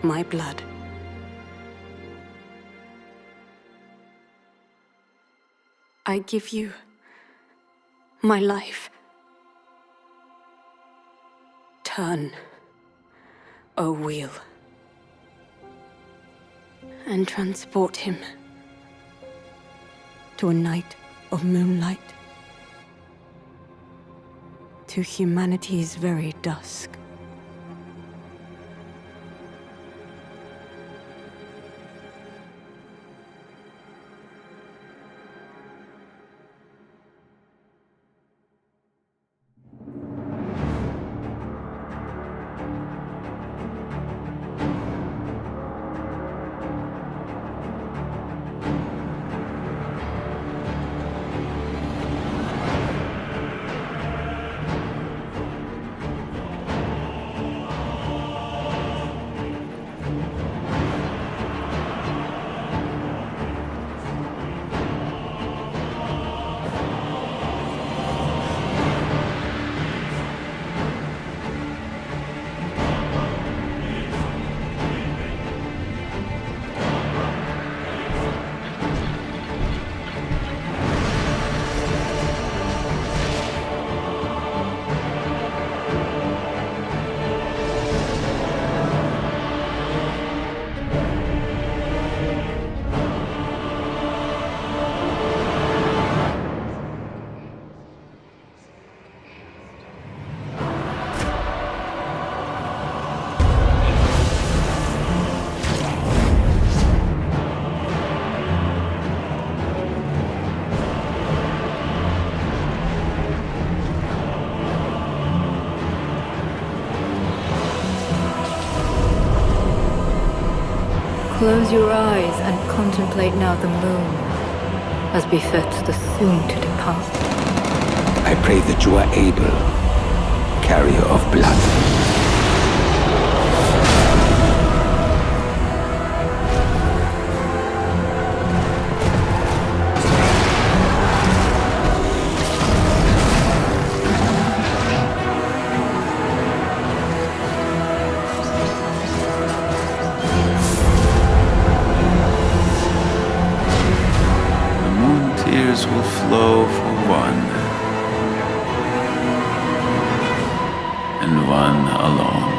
my blood. I give you my life. Turn, O wheel, and transport him to a night of moonlight, to humanity's very dusk. Close your eyes and contemplate now the moon, as befits the soon-to-depart. I pray that you are able, carrier of blood. Will flow for one, and one alone.